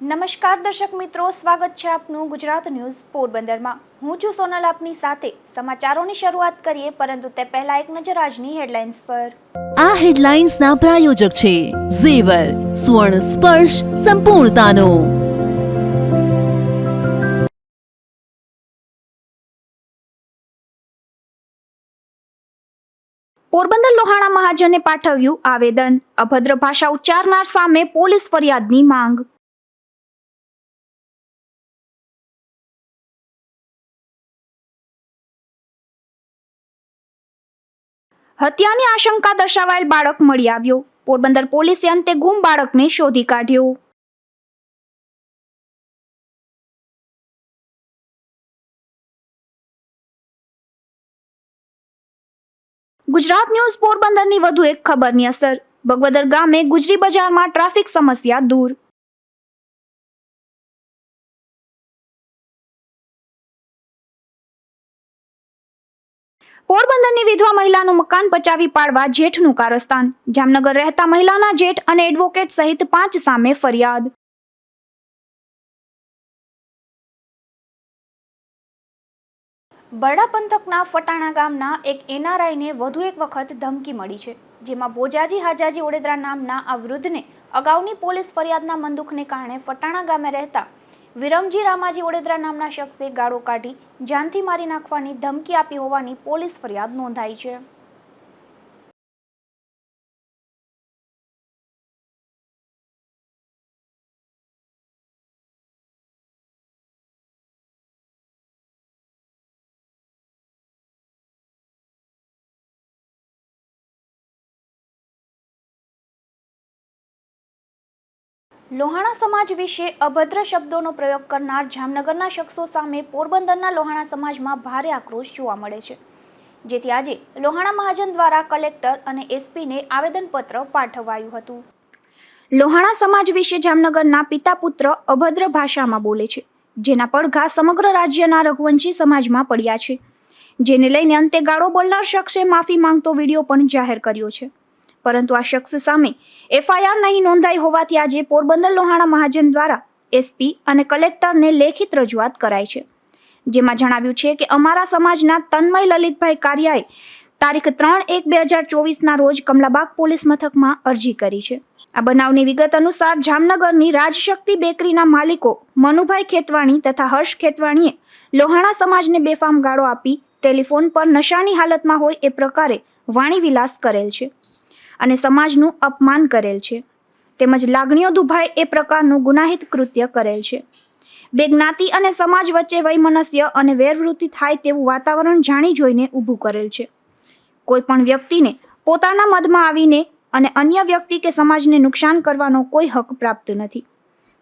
નમસ્કાર દર્શક મિત્રો, સ્વાગત છે આપનું ગુજરાત ન્યૂઝ પોરબંદરમાં। હું છું સોનલ, આપની સાથે સમાચારોની શરૂઆત કરીએ, પરંતુ તે પહેલા એક નજર આજની હેડલાઇન્સ પર। આ હેડલાઇન્સના પ્રાયોજક છે ઝેવર, સુવર્ણ સ્પર્શ સંપૂર્ણતાનો। પોરબંદર લોહાણા મહાજને પાઠવ્યું આવેદન, અભદ્ર ભાષા ઉચ્ચારનાર સામે પોલીસ ફરિયાદની માંગ। હત્યાની આશંકા દર્શાવાયેલ બાળક મળી આવ્યો। પોરબંદર પોલીસે અંતે ગુમ બાળકને શોધી કાઢ્યો। ગુજરાત ન્યૂઝ પોરબંદરની વધુ એક ખબરની અસર। બગવદર ગામે ગુજરી બજારમાં ટ્રાફિક સમસ્યા દૂર। પોરબંદરની વિધવા મહિલાનું મકાન પચાવી પાડવા જેઠનું કારસ્તાન। જામનગર રહેતા મહિલાના જેઠ અને એડવોકેટ સહિત 5 સામે ફરિયાદ। બરડા પંથકના ફટાણા ગામના એક એનઆરઆઈને વધુ એક વખત ધમકી મળી છે, જેમાં બોજાજી હાજાજી ઓડેદરા નામના આ વૃદ્ધને અગાઉની પોલીસ ફરિયાદના મંદુખને કારણે ફટાણા ગામે રહેતા વિરમજી રામાજી ઓડેદરા નામના શખ્સે ગાળો કાઢી જાનથી મારી નાખવાની ધમકી આપી હોવાની પોલીસ ફરિયાદ નોંધાઈ છે। લોહાણા સમાજ વિશે અભદ્ર શબ્દોનો પ્રયોગ કરનાર જામનગરના શખ્સો સામે પોરબંદરના લોહાણા સમાજમાં ભારે આક્રોશ જોવા મળે છે, જેથી આજે લોહાણા મહાજન દ્વારા કલેક્ટર અને એસપીને આવેદનપત્ર પાઠવાયું હતું। લોહાણા સમાજ વિશે જામનગરના પિતા પુત્ર અભદ્ર ભાષામાં બોલે છે, જેના પડઘા સમગ્ર રાજ્યના રઘુવંશી સમાજમાં પડ્યા છે, જેને લઈને અંતે ગાળો બોલનાર શખ્સે માફી માંગતો વિડીયો પણ જાહેર કર્યો છે, પરંતુ આ શખ્સ સામે એફઆઈઆર નહીં નોંધાઈ હોવાથી આજે પોરબંદર લોહાણા મહાજન દ્વારા એસપી અને કલેક્ટરને લેખિત રજૂઆત કરાઈ છે, જેમાં જણાવ્યું છે કે અમારા સમાજના તન્મય લલિતભાઈ કારિયાએ તારીખ 3/1/2024ના રોજ કમલાબાગ પોલીસ મથકમાં અરજી કરી છે। આ બનાવની વિગત અનુસાર જામનગરની રાજશક્તિ બેકરીના માલિકો મનુભાઈ ખેતવાણી તથા હર્ષ ખેતવાણીએ લોહાણા સમાજને બેફામ ગાળો આપી ટેલિફોન પર નશાની હાલતમાં હોય એ પ્રકારે વાણીવિલાસ કરેલ છે અને સમાજનું અપમાન કરેલ છે, તેમજ લાગણીઓ દુભાય એ પ્રકારનું ગુનાહિત કૃત્ય કરેલ છે। બે જ્ઞાતિ અને સમાજ વચ્ચે વૈમનસ્ય અને વેરવૃત્તિ થાય તેવું વાતાવરણ જાણી જોઈને ઊભું કરેલ છે। કોઈ પણ વ્યક્તિને પોતાના મદમાં આવીને અને અન્ય વ્યક્તિ કે સમાજને નુકસાન કરવાનો કોઈ હક પ્રાપ્ત નથી।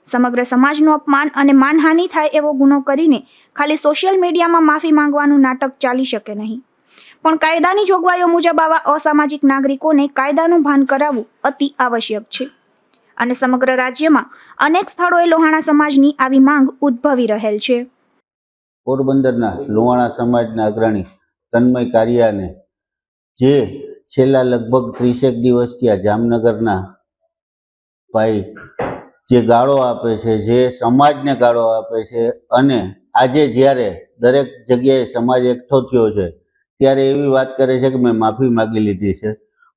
સમગ્ર સમાજનું અપમાન અને માનહાનિ થાય એવો ગુનો કરીને ખાલી સોશિયલ મીડિયામાં માફી માંગવાનું નાટક ચાલી શકે નહીં, પણ કાયદાની જોગવાઈઓ મુજબ આવા અસામાજિક નાગરિકોને કાયદાનું ભાન કરાવવું અતિ આવશ્યક છે અને સમગ્ર રાજ્યમાં અનેક સ્થળોએ લોહાણા સમાજની આવી માંગ ઉદ્ભવી રહેલ છે। પોરબંદરના લોહાણા સમાજના અગ્રણી તન્મય કારિયાને જે છેલ્લા લગભગ 30 દિવસથી આ જામનગરના ભાઈ જે ગાળો આપે છે, જે સમાજને ગાળો આપે છે, અને આજે જ્યારે દરેક જગ્યાએ સમાજ એકઠો થયો છે ત્યારે એવી વાત કરે છે કે મેં માફી માગી લીધી છે,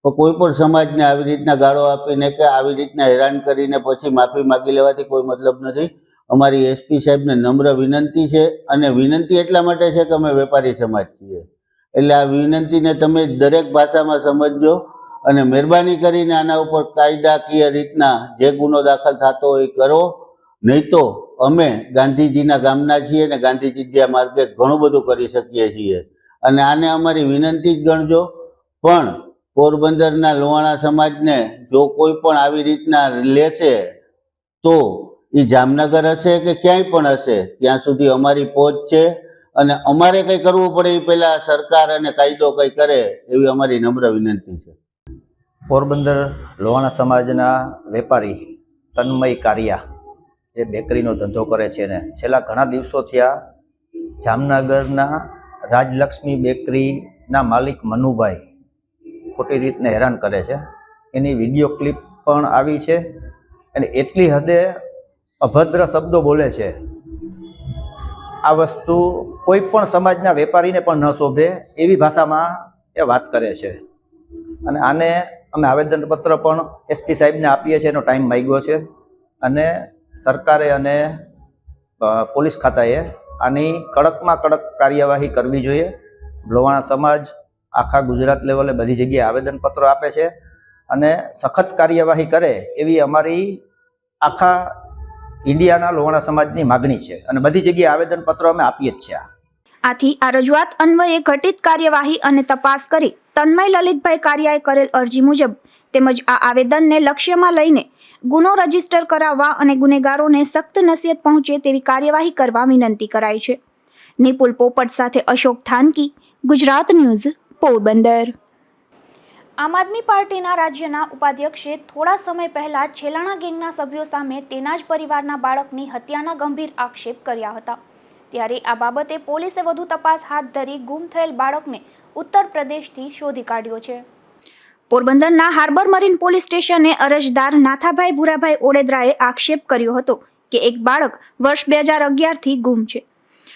તો કોઈ પણ સમાજને આવી રીતના ગાળો આપીને કે આવી રીતના હેરાન કરીને પછી માફી માગી લેવાથી કોઈ મતલબ નથી। અમારી એસપી સાહેબને નમ્ર વિનંતી છે, અને વિનંતી એટલા માટે છે કે અમે વેપારી સમાજ છીએ, એટલે આ વિનંતીને તમે દરેક ભાષામાં સમજજો અને મહેરબાની કરીને આના ઉપર કાયદાકીય રીતના જે ગુનો દાખલ થતો હોય કરો, નહીં તો અમે ગાંધીજીના ગામના છીએ અને ગાંધીજી માર્ગે ઘણું બધું કરી શકીએ છીએ, અને આને અમારી વિનંતી જ ગણજો। પણ પોરબંદરના લોહાણા સમાજને જો કોઈ પણ આવી રીતના લેશે તો એ જામનગર હશે કે ક્યાંય પણ હશે, ત્યાં સુધી અમારી પહોંચ છે, અને અમારે કંઈ કરવું પડે એ પહેલાં સરકાર અને કાયદો કંઈ કરે એવી અમારી નમ્ર વિનંતી છે। પોરબંદર લોહાણા સમાજના વેપારી તન્મય કારિયા જે બેકરીનો ધંધો કરે છે ને છેલ્લા ઘણા દિવસોથી આ જામનગરના રાજલક્ષ્મી બેકરીના માલિક મનુભાઈ ખોટી રીતને હેરાન કરે છે, એની વિડીયો ક્લિપ પણ આવી છે, અને એટલી હદે અભદ્ર શબ્દો બોલે છે, આ વસ્તુ કોઈ પણ સમાજના વેપારીને પણ ન શોભે એવી ભાષામાં એ વાત કરે છે. અને આને અમે આવેદનપત્ર પણ એસપી સાહેબને આપીએ છીએ, એનો ટાઈમ માંગ્યો છે. અને સરકારે અને પોલીસ ખાતાએ આની કડકમાં કડક કાર્યવાહી કરવી જોઈએ. લોહાણા સમાજ આખા ગુજરાત લેવલે બધી જગ્યાએ આવેદનપત્રો આપે છે અને સખત કાર્યવાહી કરે એવી અમારી આખા ઇન્ડિયાના લોહાણા સમાજની માગણી છે અને બધી જગ્યાએ આવેદનપત્રો અમે આપીએ જ છીએ. આથી આ રજૂઆત અન્વયે ઘટિત કાર્યવાહી અને તપાસ કરી તન્મય લલિતભાઈ કારિયાએ કરેલ અરજી મુજબ તેમજ આ આવેદનને લક્ષ્યમાં લઈને ગુનો રજીસ્ટર કરાવવા અને ગુનેગારોને સખ્ત નસીહત પહોંચે તેવી કાર્યવાહી કરવા વિનંતી કરાઈ છે. નિપુલ પોપટ સાથે અશોક થાનકી, ગુજરાત ન્યૂઝ, પોરબંદર. આમ આદમી પાર્ટીના રાજ્યના ઉપાધ્યક્ષે થોડા સમય પહેલા છેલાણા ગેંગના સભ્યો સામે તેના જ પરિવારના બાળકની હત્યાના ગંભીર આક્ષેપ કર્યા હતા. ત્યારે આ બાબતે પોલીસે વધુ તપાસ હાથ ધરી ગુમ થયેલ બાળકને ઉત્તર પ્રદેશથી શોધી કાઢ્યો છે. પોરબંદરના હાર્બર મરીન પોલીસ સ્ટેશને અરજદાર નાથાભાઈ ભુરાભાઈ ઓડેદરાએ આક્ષેપ કર્યો હતો કે એક બાળક વર્ષ 2011થી ગુમ છે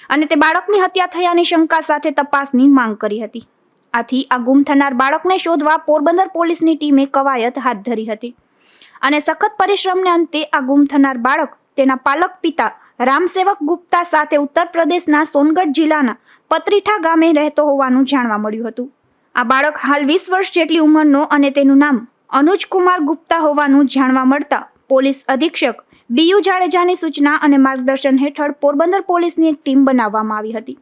અને તે બાળકની હત્યા થયાની શંકા સાથે તપાસની માંગ કરી હતી. આથી આ ગુમ થનાર બાળકને શોધવા પોરબંદર પોલીસની ટીમે કવાયત હાથ ધરી હતી અને સખત પરિશ્રમને અંતે આ ગુમ થનાર બાળક તેના પાલક પિતા રામસેવક ગુપ્તા સાથે ઉત્તર પ્રદેશના સોનગઢ જિલ્લાના પત્રીઠા ગામે રહેતો હોવાનું જાણવા મળ્યું હતું. આ બાળક હાલ 20 વર્ષ જેટલી ઉંમરનો અને તેનું નામ અનુજ કુમાર ગુપ્તા હોવાનું જાણવા મળતા પોલીસ અધિક્ષક બીયુ જાડેજાની સૂચના અને માર્ગદર્શન હેઠળ પોરબંદર પોલીસની એક ટીમ બનાવવામાં આવી હતી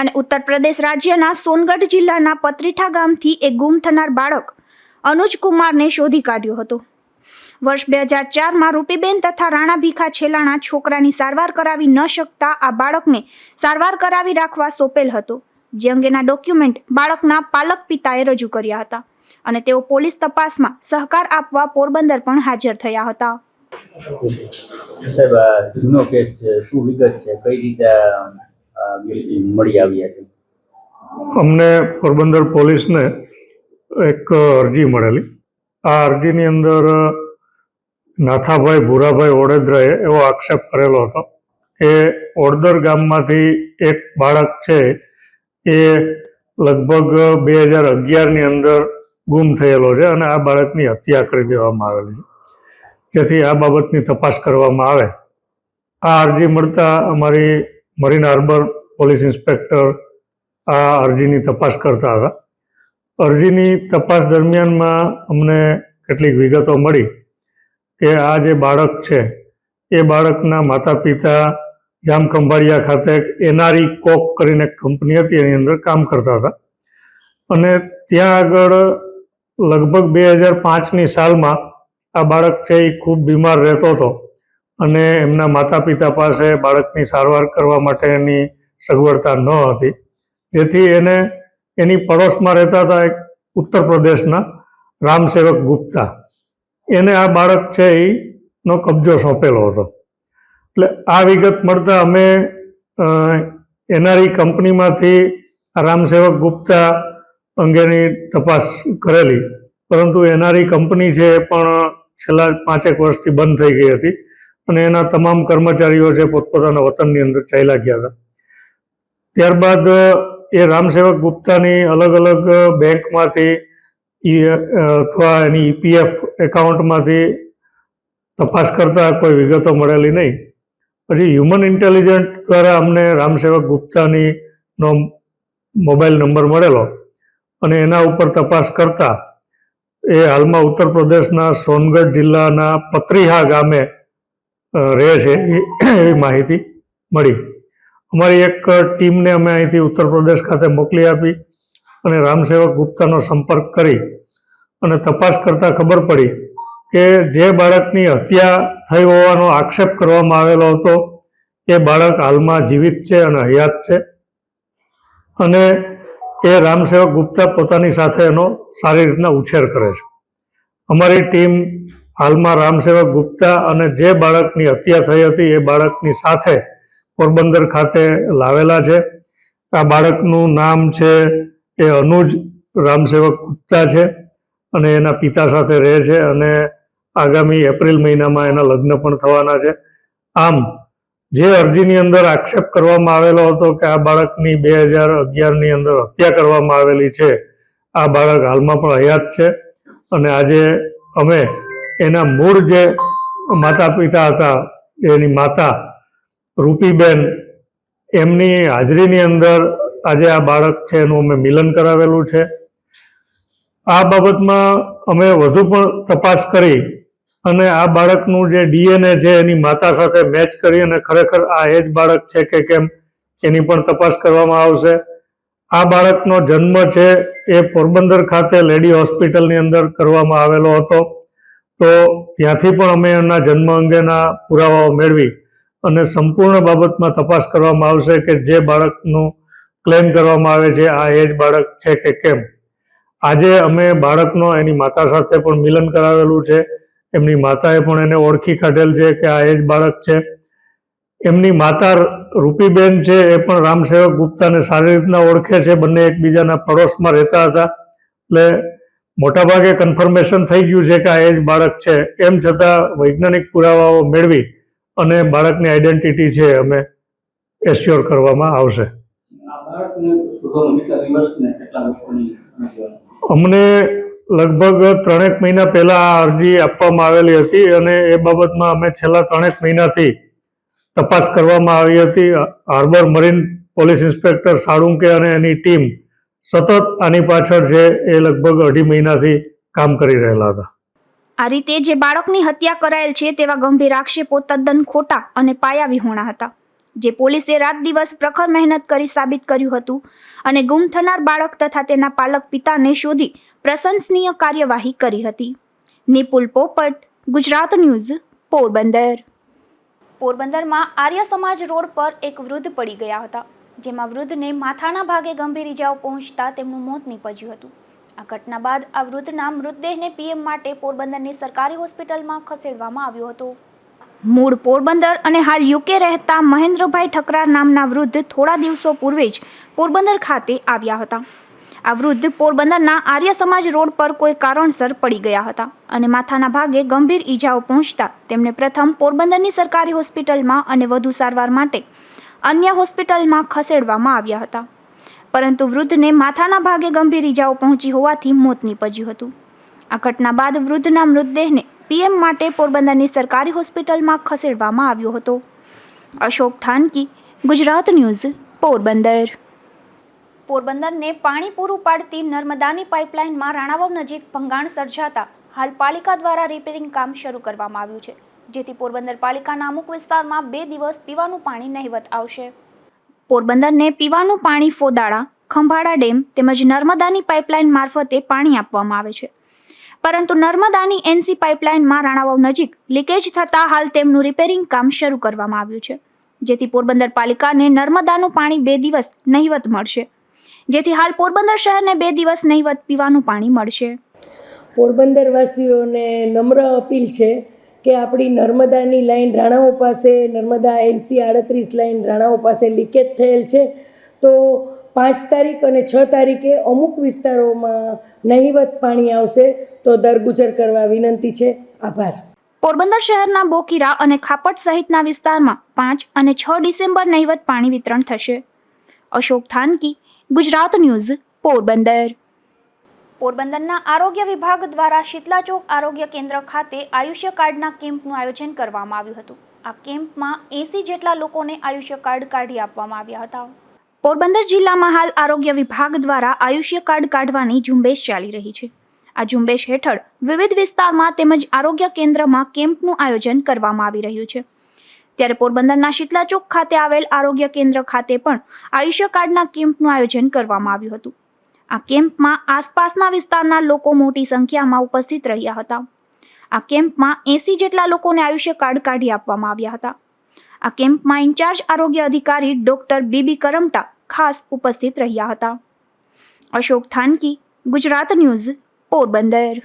અને ઉત્તર પ્રદેશ રાજ્યના સોનગઢ જિલ્લાના પત્રીઠા ગામથી એક ગુમ થનાર બાળક અનુજ કુમારને શોધી કાઢ્યો હતો. વર્ષ 2004માં રૂપીબેન તથા રાણા ભીખા છેલાણા છોકરાની સારવાર કરાવી ન શકતા આ બાળકને સારવાર કરાવી રાખવા સોંપેલ હતો, જે અંગેના ડોક્યુમેન્ટ બાળકના પાલક પિતાએ રજૂ કર્યા હતા અને તેઓ પોલીસ તપાસમાં સહકાર આપવા પોરબંદર પણ હાજર થયા હતા. સાહેબ, જૂનો કેસ છે, શું વિગત છે, કઈ રીતે મળી આવ્યા છે? અમને પોરબંદર પોલીસને એક અરજી મળેલી. આ અરજીની અંદર નાથાભાઈ ભુરાભાઈ ઓડેદરાએ એવો આક્ષેપ કરેલો હતો કે ઓડદર ગામમાંથી એક બાળક છે એ લગભગ 2011ની અંદર ગુમ થયેલો છે અને આ બાળકની હત્યા કરી દેવામાં આવેલી છે, જેથી આ બાબતની તપાસ કરવામાં આવે. આ અરજી મળતા અમારી મરીન હાર્બર પોલીસ ઇન્સ્પેક્ટર આ અરજીની તપાસ કરતા હતા. અરજીની તપાસ દરમિયાનમાં અમને કેટલીક વિગતો મળી કે આ જે બાળક છે એ બાળકના માતા પિતા જામખંભાળિયા ખાતે એનઆરઈ કોક કરીને એક કંપની હતી એની અંદર કામ કરતા હતા અને ત્યાં આગળ લગભગ 2005ની સાલમાં આ બાળક છે એ ખૂબ બીમાર રહેતો હતો અને એમના માતા પિતા પાસે બાળકની સારવાર કરવા માટેની સગવડતા ન હતી, જેથી એને એની પડોશમાં રહેતા હતા એક ઉત્તર પ્રદેશના રામસેવક ગુપ્તા, એને આ બાળક છે એનો કબજો સોંપેલો હતો. એટલે આ વિગત મળતા અમે એનઆરઈ કંપનીમાંથી રામસેવક ગુપ્તા અંગેની તપાસ કરેલી, પરંતુ એનઆરઈ કંપની છે એ પણ છેલ્લા 5 વર્ષથી બંધ થઈ ગઈ હતી અને એના તમામ કર્મચારીઓ છે પોતપોતાના વતનની અંદર ચાલ્યા ગયા હતા. ત્યારબાદ એ રામસેવક ગુપ્તાની અલગ અલગ બેંકમાંથી અથવા એની ઈપીએફ એકાઉન્ટમાંથી તપાસ કરતા કોઈ વિગતો મળેલી નહીં. પછી હ્યુમન ઇન્ટેલિજન્ટ દ્વારા અમને રામસેવક ગુપ્તાની નો મોબાઈલ નંબર મળેલો અને એના ઉપર તપાસ કરતા એ હાલમાં ઉત્તર પ્રદેશના સોનગઢ જિલ્લાના પત્રીહા ગામે રહે છે એવી માહિતી મળી. અમારી એક ટીમને અમે અહીંથી ઉત્તર પ્રદેશ ખાતે મોકલી આપી અને રામસેવક ગુપ્તાનો સંપર્ક કરી અને તપાસ કરતાં ખબર પડી કે જે બાળકની હત્યા થઈ હોવાનો આક્ષેપ કરવામાં આવેલો હતો એ બાળક હાલમાં જીવિત છે અને હયાત છે અને એ રામસેવક ગુપ્તા પોતાની સાથે એનો સારી રીતના ઉછેર કરે છે. અમારી ટીમ હાલમાં રામસેવક ગુપ્તા અને જે બાળકની હત્યા થઈ હતી એ બાળકની સાથે પોરબંદર ખાતે લાવેલા છે. આ બાળકનું નામ છે એ અનુજ રામસેવક ગુપ્તા છે અને એના પિતા સાથે રહે છે અને આગામી એપ્રિલ મહિનામાં એના લગ્ન પણ થવાના છે આમ જે અરજીની અંદર આક્ષેપ કરવામાં આવેલો હતો કે આ બાળકની 2011ની અંદર હત્યા કરવામાં આવેલી છે, આ બાળક હાલમાં પણ હયાત છે અને આજે અમે એના મૂળ જે માતા પિતા હતા, એની માતા રૂપીબેન, એમની હાજરીની અંદર આજે આ બાળક છે એનું અમે મિલન કરાવેલું છે. આ બાબતમાં અમે વધુ પણ તપાસ કરી અને આ બાળકનું જે DNA છે એની માતા સાથે મેચ કરી અને ખરેખર આ એ જ બાળક છે કે કેમ એની પણ તપાસ કરવામાં આવશે. આ બાળકનો જન્મ છે એ પોરબંદર ખાતે લેડી હોસ્પિટલની અંદર કરવામાં આવેલો હતો, તો ત્યાંથી પણ અમે એમના જન્મ અંગેના પુરાવાઓ મેળવી અને સંપૂર્ણ બાબતમાં તપાસ કરવામાં આવશે કે જે બાળકનું ક્લેમ કરવામાં આવે છે આ એ જ બાળક છે કે કેમ. આજે અમે બાળકનો એની માતા સાથે પણ મિલન કરાવેલું છે. એમની માતાએ પણ એને ઓળખી કાઢેલ છે કે આ એ જ બાળક છે. એમની માતા રૂપીબેન છે એ પણ રામસેવક ગુપ્તાને સારી રીતના ઓળખે છે. બંને એકબીજાના પડોશમાં રહેતા હતા, એટલે મોટાભાગે કન્ફર્મેશન થઈ ગયું છે કે આ એ જ બાળક છે. એમ છતાં વૈજ્ઞાનિક પુરાવાઓ મેળવી અને બાળકની આઈડેન્ટિટી છે અમે એશ્યોર કરવામાં આવશે. આ બાળકને શોધવામાં કેટલા દિવસ ને કેટલા લોકોની અમને લગભગ 3 મહિના પહેલા આ અરજી આપવામાં આવેલી હતી અને એ બાબતમાં અમે છેલ્લા 3 મહિનાથી તપાસ કરવામાં આવી હતી. Harbour marine police inspector Salunke અને એની ટીમ સતત આની પાછળ છે એ લગભગ 2.5 મહિનાથી કામ કરી રહેલા હતા. આ રીતે જે બાળકની હત્યા કરાયેલ છે તેવા ગંભીર આક્ષેપો તદ્દન ખોટા અને પાયાવિહોણા હતા, જે પોલીસે રાત દિવસ પ્રખર મહેનત કરી સાબિત કર્યું હતું અને ગુમ થનાર બાળક તથા તેના પાલક પિતાને શોધી પ્રશંસનીય કાર્યવાહી કરી હતી. નિપુલ પોપટ, ગુજરાત ન્યૂઝ, પોરબંદર. પોરબંદરમાં આર્ય સમાજ રોડ પર એક વૃદ્ધ પડી ગયા હતા, જેમાં વૃદ્ધને માથાના ભાગે ગંભીર ઇજાઓ પહોંચતા તેમનું મોત નીપજ્યું હતું. આ ઘટના બાદ આ વૃદ્ધના મૃતદેહને પીએમ માટે પોરબંદરની સરકારી હોસ્પિટલમાં ખસેડવામાં આવ્યો હતો. મૂળ પોરબંદર અને હાલ યુકે રહેતા મહેન્દ્રભાઈ ઠકરાર નામના વૃદ્ધ થોડા દિવસો પૂર્વે જ પોરબંદર ખાતે આવ્યા હતા. આ વૃદ્ધ પોરબંદરના આર્ય સમાજ રોડ પર કોઈ કારણસર પડી ગયા હતા અને માથાના ભાગે ગંભીર ઈજાઓ પહોંચતા તેમને પ્રથમ પોરબંદરની સરકારી હોસ્પિટલમાં અને વધુ સારવાર માટે અન્ય હોસ્પિટલમાં ખસેડવામાં આવ્યા હતા, પરંતુ વૃદ્ધને માથાના ભાગે ગંભીર ઈજાઓ પહોંચી હોવાથી મોત નીપજ્યું હતું. આ ઘટના બાદ વૃદ્ધના મૃતદેહને પીએમ માટે પોરબંદરની સરકારી હોસ્પિટલમાં ખસેડવામાં આવ્યો હતો. અશોક થાનકી, ગુજરાત ન્યૂઝ, પોરબંદર. પોરબંદરને પાણી પૂરું પાડતી નર્મદાની પાઇપલાઇનમાં રાણાવાવ નજીક ભંગાણ સર્જાતા હાલ પાલિકા દ્વારા રિપેરિંગ કામ શરૂ કરવામાં આવ્યું છે, જેથી પોરબંદર પાલિકાના અમુક વિસ્તારમાં 2 દિવસ પીવાનું પાણી નહિવત આવશે. પોરબંદરને પીવાનું પાણી ફોદાળા, ખંભાળા ડેમ તેમજ નર્મદાની પાઇપલાઇન મારફતે પાણી આપવામાં આવે છે, પરંતુ નર્મદાની NC પાઇપલાઇનમાં રાણાવાવ નજીક લીકેજ થતાં હાલ તેમનું રિપેરિંગ કામ શરૂ કરવામાં આવ્યું છે, જેથી પોરબંદર પાલિકાને નર્મદાનું પાણી 2 દિવસ નહિવત મળશે, જેથી હાલ પોરબંદર શહેરને 2 દિવસ નહિવત પીવાનું પાણી મળશે. પોરબંદરવાસીઓને નમ્ર અપીલ છે કે આપણી નર્મદાની લાઈન રાણાઓ પાસે, નર્મદા NC 38 લાઈન રાણાઓ પાસે લીકેજ થયેલ છે, તો 5 તારીખ અને 6 તારીખે અમુક વિસ્તારોમાં નહિવત પાણી આવશે, તો દરગુજર કરવા વિનંતી છે. આભાર. પોરબંદર શહેરના બોકીરા અને ખાપટ સહિતના વિસ્તારમાં 5 અને 6 ડિસેમ્બર નહિવત પાણી વિતરણ થશે. અશોક થાનકી, ગુજરાત ન્યૂઝ, પોરબંદર. પોરબંદરના આરોગ્ય વિભાગ દ્વારા શીતલા ચોક આરોગ્ય કેન્દ્ર ખાતે આયુષ્ય કાર્ડના કેમ્પનું આયોજન કરવામાં આવ્યું હતું. આ કેમ્પમાં 80 જેટલા લોકોને આયુષ્ય કાર્ડ કાઢી આપવામાં આવ્યા હતા. પોરબંદર જિલ્લામાં હાલ આરોગ્ય વિભાગ દ્વારા આયુષ્ય કાર્ડ કાઢવાની ઝુંબેશ ચાલી રહી છે. આ ઝુંબેશ હેઠળ વિવિધ વિસ્તારમાં તેમજ આરોગ્ય કેન્દ્રમાં કેમ્પનું આયોજન કરવામાં આવી રહ્યું છે. ત્યારે પોરબંદરના શીતલા ચોક ખાતે આવેલ આરોગ્ય કેન્દ્ર ખાતે પણ આયુષ્ય કાર્ડના કેમ્પનું આયોજન કરવામાં આવ્યું હતું. આ કેમ્પમાં આસપાસના વિસ્તારના લોકો મોટી સંખ્યામાં ઉપસ્થિત રહ્યા હતા. આ કેમ્પમાં 80 જેટલા લોકોને આયુષ્ય કાર્ડ કાઢી આપવામાં આવ્યા હતા. આ કેમ્પમાં ઇન્ચાર્જ આરોગ્ય અધિકારી ડોક્ટર બીબી કરમટા ખાસ ઉપસ્થિત રહ્યા હતા. અશોક થાનકી, ગુજરાત ન્યૂઝ, પોરબંદર.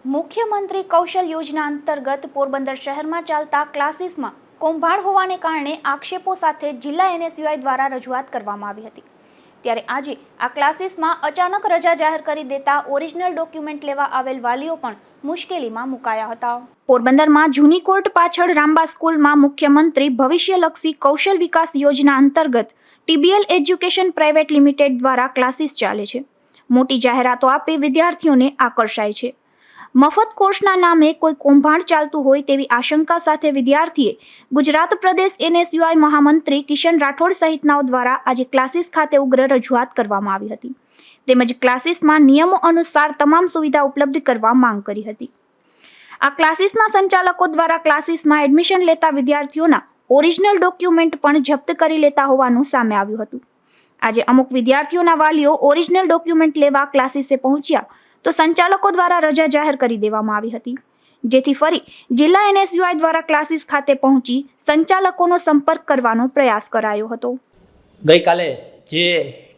મુખ્યમંત્રી કૌશલ યોજના અંતર્ગત પોરબંદર શહેરમાં ચાલતા ક્લાસીસમાં કૌભાંડ હોવાને કારણે આક્ષેપો સાથે જિલ્લા NSUI દ્વારા રજૂઆત કરવામાં આવી હતી. ત્યારે આજે આ ક્લાસીસમાં અચાનક રજા જાહેર કરી દેતા ઓરિજિનલ ડોક્યુમેન્ટ લેવા આવેલ વાલીઓ પણ મુશ્કેલીમાં મુકાયા હતા. પોરબંદરમાં જૂની કોર્ટ પાછળ રામબા સ્કૂલમાં મુખ્યમંત્રી ભવિષ્યલક્ષી કૌશલ વિકાસ યોજના અંતર્ગત TBL એજ્યુકેશન પ્રાઇવેટ લિમિટેડ દ્વારા ક્લાસીસ ચાલે છે. મોટી જાહેરાતો આપી વિદ્યાર્થીઓને આકર્ષાય છે. મફત કોર્સના નામે કોઈ કૌભાંડ ચાલતું હોય તેવી આશંકા સાથે વિદ્યાર્થીએ ગુજરાત પ્રદેશ NSUI મહામંત્રી કિશન રાઠોડ સહિતનાઓ દ્વારા આજે ક્લાસીસ ખાતે ઉગ્ર રજૂઆત કરવામાં આવી હતી. તેમજ ક્લાસીસમાં નિયમો અનુસાર તમામ સુવિધા ઉપલબ્ધ કરવા માંગ કરી હતી. આ ક્લાસીસના સંચાલકો દ્વારા ક્લાસીસમાં એડમિશન લેતા વિદ્યાર્થીઓના ઓરિજિનલ ડોક્યુમેન્ટ પણ જપ્ત કરી લેતા હોવાનું સામે આવ્યું હતું. આજે અમુક વિદ્યાર્થીઓના વાલીઓ ઓરિજિનલ ડોક્યુમેન્ટ લેવા ક્લાસીસે પહોંચ્યા તો સંચાલકો દ્વારા રજા જાહેર કરી દેવામાં આવી હતી, જેથી ફરી જિલ્લા NSUI દ્વારા ક્લાસીસ ખાતે પહોંચી સંચાલકોનો સંપર્ક કરવાનો પ્રયાસ કરાયો હતો. ગઈકાલે જે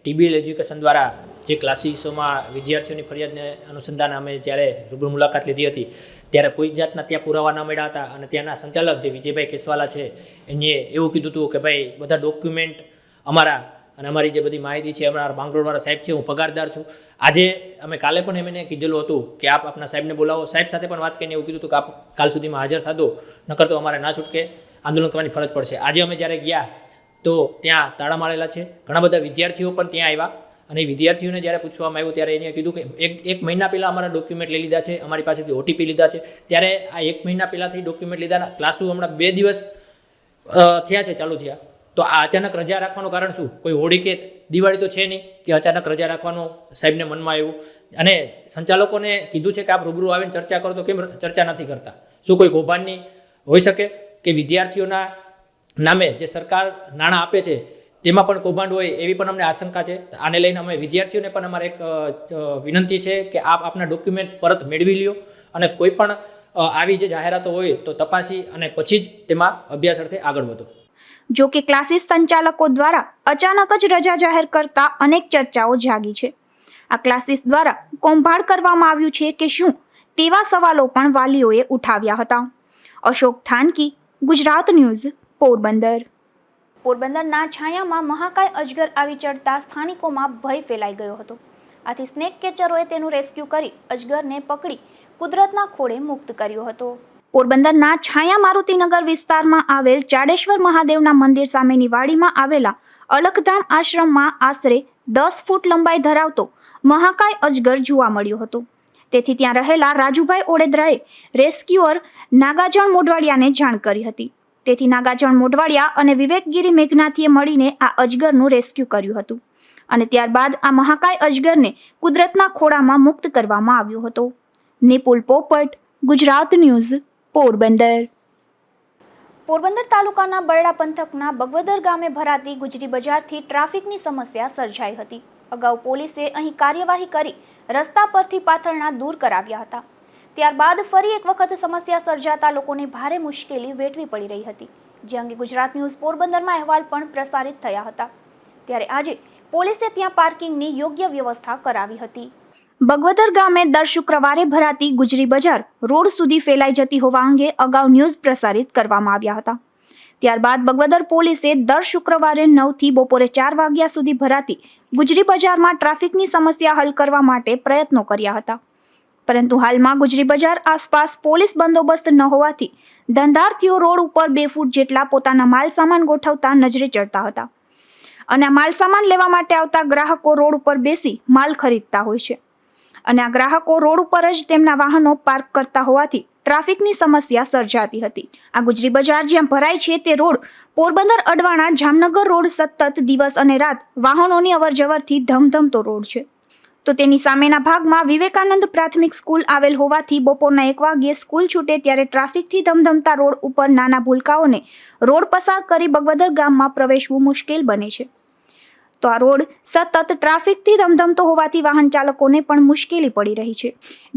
TBL એજ્યુકેશન દ્વારા જે ક્લાસીસોમાં વિદ્યાર્થીઓની ફરિયાદને અનુસંધાને અમે જ્યારે રૂબરૂ મુલાકાત લીધી હતી ત્યારે કોઈ જાતના ત્યાં પુરાવા ન મળ્યા હતા અને ત્યાંના સંચાલક જે વિજયભાઈ કેસવાલા છે એને એવું કીધું હતું કે ભાઈ બધા ડોક્યુમેન્ટ અમારા અને અમારી જે બધી માહિતી છે અમારા માંગરોળવાળા સાહેબ છે, હું પગારદાર છું. આજે અમે કાલે પણ એમને કીધેલું હતું કે આપ આપના સાહેબને બોલાવો. સાહેબ સાથે પણ વાત કરીને એવું કીધું હતું કે આપ કાલ સુધીમાં હાજર થતો, નકર તો અમારે ના છૂટકે આંદોલન કરવાની ફરજ પડશે. આજે અમે જ્યારે ગયા તો ત્યાં તાળા મારેલા છે. ઘણા બધા વિદ્યાર્થીઓ પણ ત્યાં આવ્યા અને વિદ્યાર્થીઓને જ્યારે પૂછવામાં આવ્યું ત્યારે એને કીધું કે એક મહિના પહેલાં અમારા ડોક્યુમેન્ટ લઈ લીધા છે, અમારી પાસેથી OTP લીધા છે. ત્યારે આ 1 મહિના પહેલાંથી ડોક્યુમેન્ટ લીધા, ક્લાસો હમણાં 2 દિવસ થયા છે ચાલુ થયા. તો આ અચાનક રજા રાખવાનું કારણ શું? કોઈ હોળી કે દિવાળી તો છે નહીં કે અચાનક રજા રાખવાનું સાહેબને મનમાં આવ્યું. અને સંચાલકોને કીધું છે કે આપ રૂબરૂ આવીને ચર્ચા કરો, તો કેમ ચર્ચા નથી કરતા? શું કોઈ કૌભાંડની હોઈ શકે કે વિદ્યાર્થીઓના નામે જે સરકાર નાણાં આપે છે તેમાં પણ કૌભાંડ હોય એવી પણ અમને આશંકા છે. આને લઈને અમે વિદ્યાર્થીઓને પણ અમારે એક વિનંતી છે કે આપ આપના ડોક્યુમેન્ટ પરત મેળવી લ્યો અને કોઈ પણ આવી જે જાહેરાતો હોય તો તપાસી અને પછી જ તેમાં અભ્યાસ અર્થે આગળ વધો. જો કે ક્લાસીસ સંચાલકો દ્વારા અચાનક જ રજા જાહેર કરતા અનેક ચર્ચાઓ જાગી છે. આ ક્લાસીસ દ્વારા કૌભાંડ કરવામાં આવ્યું છે કે શું તેવા સવાલો પણ વાલીઓએ ઉઠાવ્યા હતા. અશોક થાનકી, ગુજરાત ન્યૂઝ, પોરબંદર. પોરબંદરના છાયામાં મહાકાય અજગર આવી ચડતા સ્થાનિકોમાં ભય ફેલાઈ ગયો હતો. આથી સ્નેક કેચરોએ તેનું રેસ્ક્યુ કરી અજગરને પકડી કુદરતના ખોળે મુક્ત કર્યો હતો. પોરબંદરના છાયા મારુતિનગર વિસ્તારમાં આવેલ ચાડેશ્વર મહાદેવના મંદિર સામેની વાડીમાં આવેલા અલખધામ આશ્રમમાં આશરે 10 ફૂટ લંબાઈ ધરાવતો મહાકાય અજગર જોવા મળ્યો હતો. તેથી ત્યાં રહેલા રાજુભાઈ ઓડેદરાએ રેસ્ક્યુઅર નાગાજણ મોઢવાડિયાને જાણ કરી હતી. તેથી નાગાજણ મોઢવાડિયા અને વિવેકગીરી મેઘનાથીએ મળીને આ અજગરનું રેસ્ક્યુ કર્યું હતું અને ત્યારબાદ આ મહાકાય અજગરને કુદરતના ખોળામાં મુક્ત કરવામાં આવ્યો હતો. નિપુલ પોપટ, ગુજરાત ન્યૂઝ, પોરબંદર. પોરબંદર તાલુકાના બરડા પંથકના બગવદર ગામે ભરાતી ગુજરી બજારથી ટ્રાફિકની સમસ્યા સર્જાઈ હતી. અગાઉ પોલીસે અહીં કાર્યવાહી કરી રસ્તા પરથી પાથરણા દૂર કરાવ્યા હતા. ત્યારબાદ ફરી એક વખત સમસ્યા સર્જાતા લોકોને ભારે મુશ્કેલી વેઠવી પડી રહી હતી, જે અંગે ગુજરાત ન્યૂઝ પોરબંદરમાં અહેવાલ પણ પ્રસારિત થયા હતા. ત્યારે આજે પોલીસે ત્યાં પાર્કિંગની યોગ્ય વ્યવસ્થા કરાવી હતી. બગવદર ગામે દર શુક્રવારે ભરાતી ગુજરી બજાર રોડ સુધી ફેલાઈ જતી હોવા અંગે અગાઉ ન્યૂઝ પ્રસારિત કરવામાં આવ્યા હતા. ત્યારબાદ બગવદર પોલીસે દર શુક્રવારે 9 થી બપોરે 4 વાગ્યા સુધી ભરાતી ગુજરી બજારમાં ટ્રાફિકની સમસ્યા હલ કરવા માટે પ્રયત્નો કર્યા હતા. પરંતુ હાલમાં ગુજરી બજાર આસપાસ પોલીસ બંદોબસ્ત ન હોવાથી ધંધાર્થીઓ રોડ ઉપર 2 ફૂટ જેટલા પોતાના માલ સામાન ગોઠવતા નજરે ચડતા હતા અને આ માલ સામાન લેવા માટે આવતા ગ્રાહકો રોડ ઉપર બેસી માલ ખરીદતા હોય છે અને આ ગ્રાહકો રોડ ઉપર જ તેમના વાહનો પાર્ક કરતા હોવાથી ટ્રાફિકની સમસ્યા સર્જાતી હતી. આ ગુજરી બજાર જ્યાં ભરાય છે તે રોડ પોરબંદર અડવાણા જામનગર રોડ સતત દિવસ અને રાત વાહનોની અવરજવરથી ધમધમતો રોડ છે. તો તેની સામેના ભાગમાં વિવેકાનંદ પ્રાથમિક સ્કૂલ આવેલ હોવાથી બપોરના 1 વાગ્યે સ્કૂલ છૂટે ત્યારે ટ્રાફિકથી ધમધમતા રોડ ઉપર નાના ભૂલકાઓને રોડ પસાર કરી બગવદર ગામમાં પ્રવેશવું મુશ્કેલ બને છે. તો આ રોડ સતત ટ્રાફિકથી ધમધમતો હોવાથી વાહન ચાલકોને પણ મુશ્કેલી પડી રહી છે,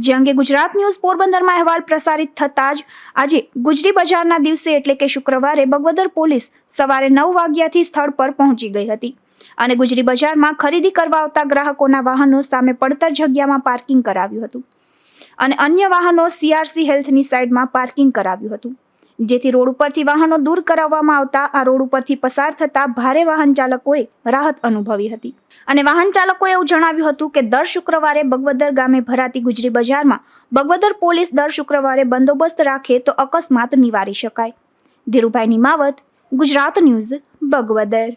જે અંગે ગુજરાત ન્યૂઝ પોરબંદરમાં અહેવાલ પ્રસારિત થતાં જ આજે ગુજરી બજારના દિવસે એટલે કે શુક્રવારે બગવદર પોલીસ સવારે 9 વાગ્યાથી સ્થળ પર પહોંચી ગઈ હતી અને ગુજરી બજારમાં ખરીદી કરવા આવતા ગ્રાહકોના વાહનો સામે પડતર જગ્યામાં પાર્કિંગ કરાવ્યું હતું અને અન્ય વાહનો CRC હેલ્થની સાઇડમાં પાર્કિંગ કરાવ્યું હતું, જેથી રોડ ઉપરથી વાહનો દૂર કરાવવામાં આવતા આ રોડ ઉપરથી પસાર થતા ભારે વાહન ચાલકોએ રાહત અનુભવી હતી અને વાહન ચાલકોએ એવું જણાવ્યું હતું કે દર શુક્રવારે બગવદર ગામે ભરાતી ગુજરી બજારમાં બગવદર પોલીસ દર શુક્રવારે બંદોબસ્ત રાખે તો અકસ્માત નિવારી શકાય. ધીરુભાઈ નિમાવત, ગુજરાત ન્યૂઝ, બગવદર.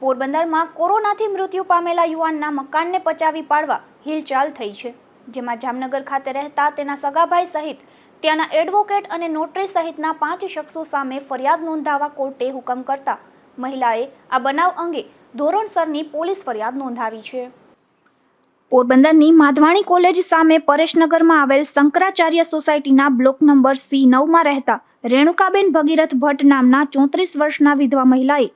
પોરબંદરમાં કોરોનાથી મૃત્યુ પામેલા યુવાનના મકાનને પચાવી પાડવા હિલચાલ થઈ છે, જેમાં જામનગર ખાતે રહેતા તેના સગાભાઈ સહિત ત્યાંના એડવોકેટ અને નોટરી સહિતના 5 શખ્સો સામે ફરિયાદ નોંધાવવા કોર્ટે હુકમ કરતા મહિલાએ આ બનાવ અંગે ધોરણસરની પોલીસ ફરિયાદ નોંધાવી છે. પોરબંદરની માધવાણી કોલેજ સામે પરેશનગરમાં આવેલ શંકરાચાર્ય સોસાયટીના બ્લોક નંબર C9માં રહેતા રેણુકાબેન ભગીરથ ભટ્ટ નામના 34 વર્ષના વિધવા મહિલાએ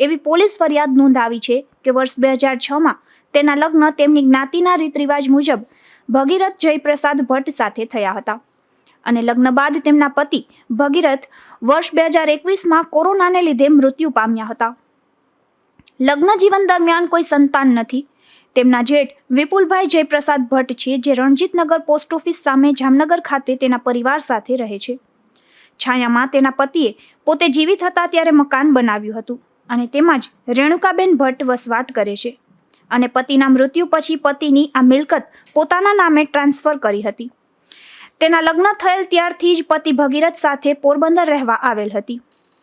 એવી પોલીસ ફરિયાદ નોંધાવી છે કે વર્ષ 2006માં તેના લગ્ન તેમની જ્ઞાતિના રીત રિવાજ મુજબ ભગીરથ જયપ્રસાદ ભટ્ટ સાથે થયા હતા અને લગ્ન બાદ તેમના પતિ ભગીરથ વર્ષ 2021માં કોરોનાને લીધે મૃત્યુ પામ્યા હતા. લગ્ન જીવન દરમિયાન કોઈ સંતાન નથી. તેમના જેઠ વિપુલભાઈ જયપ્રસાદ ભટ્ટ છે, જે રણજીતનગર પોસ્ટ ઓફિસ સામે જામનગર ખાતે તેના પરિવાર સાથે રહે છે. છાયામાં તેના પતિએ પોતે જીવિત હતા ત્યારે મકાન બનાવ્યું હતું અને તેમાં જ રેણુકાબેન ભટ્ટ વસવાટ કરે છે અને પતિના મૃત્યુ પછી પતિની આ મિલકત પોતાના નામે ટ્રાન્સફર કરી હતી. તેના લગ્ન થયેલ ત્યારથી જ પતિ ભગીરથ સાથે પોરબંદર રહેવા આવેલ હતી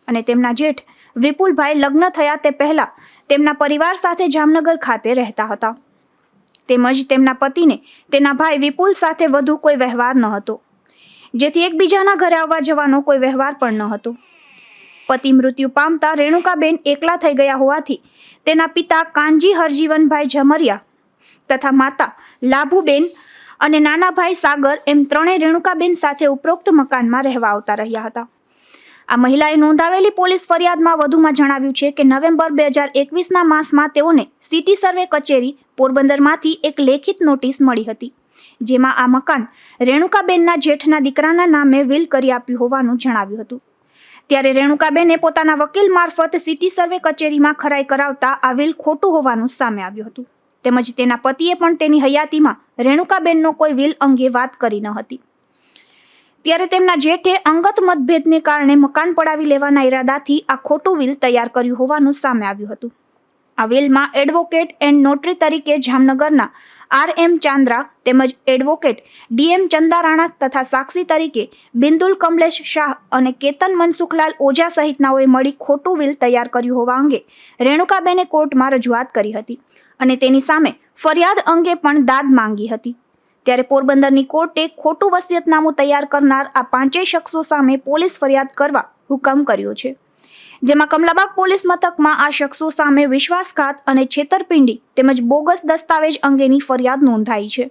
અને તેમના જેઠ વિપુલભાઈ લગ્ન થયા તે પહેલા તેમના પરિવાર સાથે જામનગર ખાતે રહેતા હતા. તેમજ તેમના પતિને તેના ભાઈ વિપુલ સાથે વધુ કોઈ વ્યવહાર ન હતો, જેથી એકબીજાના ઘરે આવવા જવાનો કોઈ વ્યવહાર પણ ન હતો. પતિ મૃત્યુ પામતા રેણુકાબેન એકલા થઈ ગયા હોવાથી તેના પિતા કાનજી હરજીવનભાઈ ઝમરિયા તથા માતા લાભુબેન અને નાના ભાઈ સાગર એમ ત્રણેય રેણુકાબેન સાથે ઉપરોક્ત મકાનમાં રહેવા આવતા રહ્યા હતા. આ મહિલાએ નોંધાવેલી પોલીસ ફરિયાદમાં વધુમાં જણાવ્યું છે કે નવેમ્બર 2021ના માસમાં તેઓને સિટી સર્વે કચેરી પોરબંદરમાંથી એક લેખિત નોટિસ મળી હતી, જેમાં આ મકાન રેણુકાબેનના જેઠના દીકરાના નામે વિલ કરી આપ્યું હોવાનું જણાવ્યું હતું. ત્યારે રેણુકાબેને પોતાના વકીલ મારફત સિટી સર્વે કચેરીમાં ખરાઈ કરાવતા આ વિલ ખોટું હોવાનું સામે આવ્યું હતું. તેમજ તેના પતિએ પણ તેની હયાતીમાં રેણુકાબેનનો કોઈ વિલ અંગે વાત કરી ન હતી. ત્યારે તેમના જેઠે અંગત મતભેદને કારણે મકાન પડાવી લેવાના ઈરાદાથી આ ખોટું વિલ તૈયાર કર્યું હોવાનું સામે આવ્યું હતું. આ વિલમાં એડવોકેટ એન્ડ નોટરી તરીકે જામનગરના RM ચાંદ્રા તેમજ એડવોકેટ DM ચંદારાણા તથા સાક્ષી તરીકે બિંદુલ કમલેશ શાહ અને કેતન મનસુખલાલ ઓઝા સહિતનાઓએ મળી ખોટું વિલ તૈયાર કર્યું હોવા અંગે રેણુકાબેને કોર્ટમાં રજૂઆત કરી હતી અને તેની સામે ફરિયાદ અંગે પણ દાદ માંગી હતી. ત્યારે પોરબંદરની કોર્ટે ખોટું વસિયતનામું તૈયાર કરનાર આ 5 શખ્સો સામે પોલીસ ફરિયાદ કરવા હુકમ કર્યો છે, જેમાં કમલાબાગ પોલીસ મથકમાં આ શખ્સો સામે વિશ્વાસઘાત અને છેતરપિંડી તેમજ બોગસ દસ્તાવેજ અંગેની ફરિયાદ નોંધાઈ છે.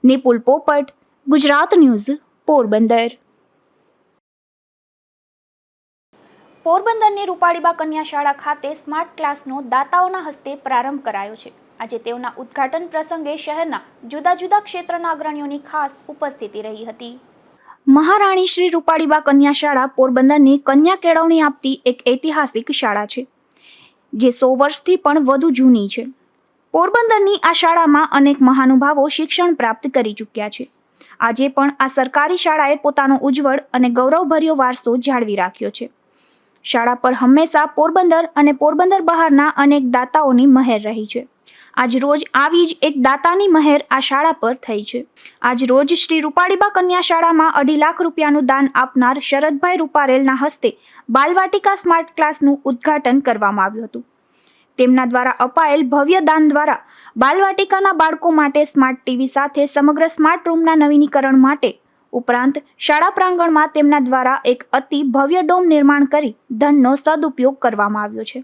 નિપુલ પોપટ, ગુજરાત ન્યૂઝ, પોરબંદર. પોરબંદરની રૂપાળીબા કન્યા શાળા ખાતે સ્માર્ટ ક્લાસનો દાતાઓના હસ્તે પ્રારંભ કરાયો છે. આજે તેઓના ઉદ્ઘાટન પ્રસંગે શહેરના જુદા જુદા ક્ષેત્રના અગ્રણીઓની ખાસ ઉપસ્થિતિ રહી હતી. મહારાણી શ્રી રૂપાળીબા કન્યા શાળા પોરબંદરની કન્યા કેળવણી આપતી એક ઐતિહાસિક શાળા છે, જે 100 વર્ષથી પણ વધુ જૂની છે. પોરબંદરની આ શાળામાં અનેક મહાનુભાવો શિક્ષણ પ્રાપ્ત કરી ચૂક્યા છે. આજે પણ આ સરકારી શાળાએ પોતાનો ઉજ્જવળ અને ગૌરવભર્યો વારસો જાળવી રાખ્યો છે. શાળા પર હંમેશા પોરબંદર અને પોરબંદર બહારના અનેક દાતાઓની મહેર રહી છે. આજ રોજ આવી જ એક દાતાની મહેર આ શાળા પર થઈ છે. આજ રોજ શ્રી રૂપાળીબા કન્યા શાળામાં 2.5 લાખ રૂપિયાનું દાન આપનાર શરદભાઈ રૂપારેલના હસ્તે બાલવાટિકા સ્માર્ટ ક્લાસનું ઉદ્ઘાટન કરવામાં આવ્યું હતું. તેમના દ્વારા અપાયેલ ભવ્ય દાન દ્વારા બાલવાટિકાના બાળકો માટે સ્માર્ટ ટીવી સાથે સમગ્ર સ્માર્ટ રૂમના નવીનીકરણ માટે ઉપરાંત શાળા પ્રાંગણમાં તેમના દ્વારા એક અતિ ભવ્ય ડોમ નિર્માણ કરી ધનનો સદુપયોગ કરવામાં આવ્યો છે.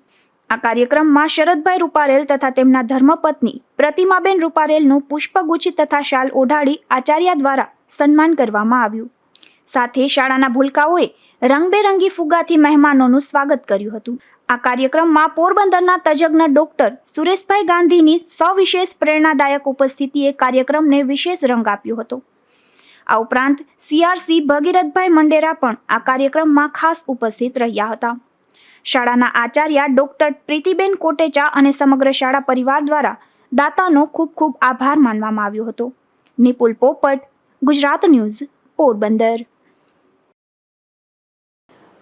આ કાર્યક્રમમાં શરદભાઈ રૂપારેલ તથા તેમના ધર્મપત્ની પ્રતિમાબેન રૂપારેલનું પુષ્પગુચ્છ તથા શાલ ઓઢાડી આચાર્ય દ્વારા સન્માન કરવામાં આવ્યું. સાથે શાળાના ભૂલકાઓએ રંગબેરંગી ફુગ્ગાથી મહેમાનોનું સ્વાગત કર્યું હતું. આ કાર્યક્રમમાં પોરબંદરના તજજ્ઞ ડોક્ટર સુરેશભાઈ ગાંધીની સવિશેષ પ્રેરણાદાયક ઉપસ્થિતિએ કાર્યક્રમને વિશેષ રંગ આપ્યો હતો. આ ઉપરાંત CRC ભગીરથભાઈ મંડેરા પણ આ કાર્યક્રમમાં ખાસ ઉપસ્થિત રહ્યા હતા. શાળાના આચાર્ય ડોક્ટર પ્રીતિબેન કોટેચા અને સમગ્ર શાળા પરિવાર દ્વારા દાતાનો ખૂબ ખૂબ આભાર માનવામાં આવ્યો હતો. નિપુલ પોપટ, ગુજરાત ન્યૂઝ, પોરબંદર.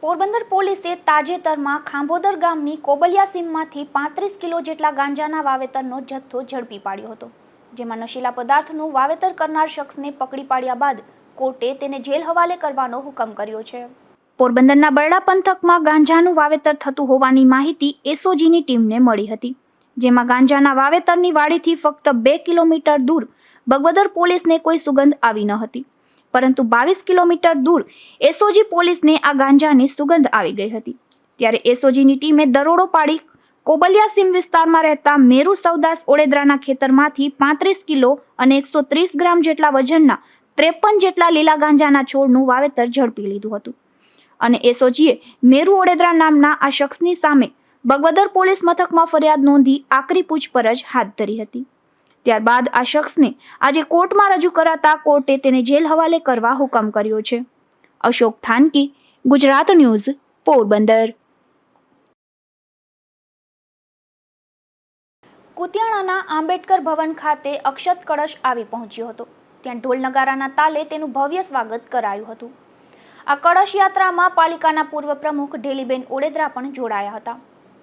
પોરબંદર પોલીસે તાજેતરમાં ખાંભોદર ગામની કોબલિયા સીમમાંથી 35 કિલો જેટલા ગાંજાના વાવેતરનો જથ્થો ઝડપી પાડ્યો હતો, જેમાં નશીલા પદાર્થનું વાવેતર કરનાર શખ્સને પકડી પાડ્યા બાદ કોર્ટે તેને જેલ હવાલે કરવાનો હુકમ કર્યો છે. પોરબંદરના બરડા પંથકમાં ગાંજાનું વાવેતર થતું હોવાની માહિતી એસઓજીની ટીમને મળી હતી, જેમાં ગાંજાના વાવેતરની વાડીથી ફક્ત 2 કિલોમીટર દૂર બગવદર પોલીસને કોઈ સુગંધ આવી ન હતી, પરંતુ 22 કિલોમીટર દૂર એસઓજી પોલીસને આ ગાંજાની સુગંધ આવી ગઈ હતી. ત્યારે એસઓજીની ટીમે દરોડો પાડી કોબલિયા સીમ વિસ્તારમાં રહેતા મેરુ સૌદાસ ઓડેદરાના ખેતરમાંથી 35 કિલો અને 130 ગ્રામ જેટલા વજનના 53 જેટલા લીલા ગાંજાના છોડનું વાવેતર ઝડપી લીધું હતું અને એસઓજીએ મેરુ ઓડેદરા નામના આ શખ્સની સામે બગવદર પોલીસ મથકમાં ફરિયાદ નોંધી આકરી પૂછપરછ હાથ ધરી હતી. ત્યારબાદ આ શખ્સને આજે કોર્ટમાં રજૂ કરાતા કોર્ટે તેને જેલ હવાલે કરવા હુકમ કર્યો છે. અશોક થાનકી, ગુજરાત ન્યૂઝ, પોરબંદર. કુતિયાણાના આંબેડકર ભવન ખાતે અક્ષત કળશ આવી પહોંચ્યો હતો. ત્યાં ઢોલ નગારાના તાલે તેનું ભવ્ય સ્વાગત કરાયું હતું. આ કળશ યાત્રામાં પાલિકાના પૂર્વ પ્રમુખ ઢેલીબેન ઓડેદરા પણ જોડાયા હતા.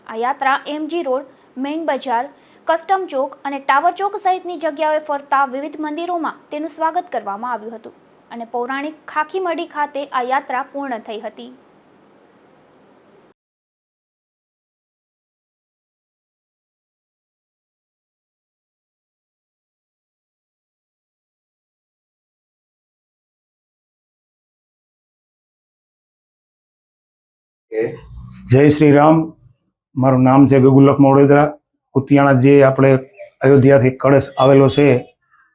આ યાત્રા એમજી રોડ, મેઇન બજાર, કસ્ટમ ચોક અને ટાવર ચોક સહિતની જગ્યાએ ફરતા વિવિધ મંદિરોમાં તેનું સ્વાગત કરવામાં આવ્યું હતું અને પૌરાણિક ખાખીમડી ખાતે આ યાત્રા પૂર્ણ થઈ હતી. જય શ્રી રામ. મારું નામ છે ગગુલખ મોડેદરા. કુતિયાણા જે આપણે અયોધ્યાથી કળશ આવેલો છે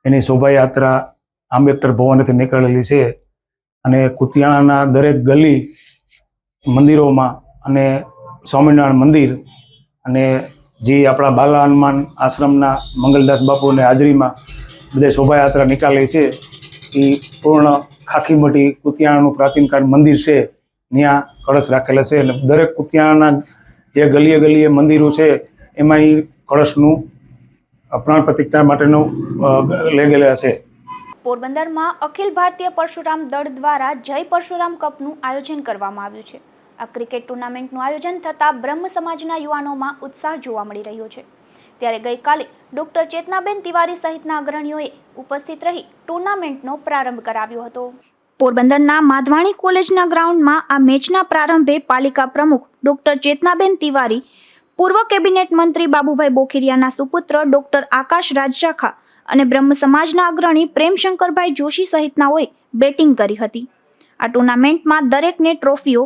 એની શોભાયાત્રા આંબેડકર ભવનથી નીકળેલી છે અને કુતિયાણાના દરેક ગલી મંદિરોમાં અને સ્વામિનારાયણ મંદિર અને જે આપણા બાલા હનુમાન આશ્રમના મંગલદાસ બાપુની હાજરીમાં બધે શોભાયાત્રા નીકળેલી છે. એ પૂર્ણ ખાખીમટી કુતિયાણાનું પ્રાચીનકાળ મંદિર છે, ત્યાં કળશ રાખેલા છે અને દરેક કુતિયાણાના જે ગલીએ ગલીએ મંદિરો છે એમાં એ કળશનું પ્રાણ પ્રતિષ્ઠા માટેનું લઈ ગયેલા છે. પોરબંદરમાં અખિલ ભારતીય પરશુરામ દળ દ્વારા જય પરશુરામ કપનું આયોજન કરવામાં આવ્યું છે. આ ક્રિકેટ ટુર્નામેન્ટનું આયોજન થતાં બ્રહ્મ સમાજના યુવાનોમાં ઉત્સાહ જોવા મળી રહ્યો છે. ત્યારે ગઈકાલે ડોક્ટર ચેતનાબેન તિવારી સહિતના અગ્રણીઓએ ઉપસ્થિત રહી ટુર્નામેન્ટનો પ્રારંભ કરાવ્યો હતો. પોરબંદરના માધવાણી કોલેજના ગ્રાઉન્ડમાં આ મેચના પ્રારંભે પાલિકા પ્રમુખ ડોક્ટર ચેતનાબેન તિવારી, પૂર્વ કેબિનેટ મંત્રી બાબુભાઈ બોખીરિયાના સુપુત્ર ડોક્ટર આકાશ રાજશાખા અને બ્રહ્મ સમાજના અગ્રણી પ્રેમશંકરભાઈ જોશી સહિતનાઓએ બેટિંગ કરી હતી. આ ટુર્નામેન્ટમાં દરેકને ટ્રોફીઓ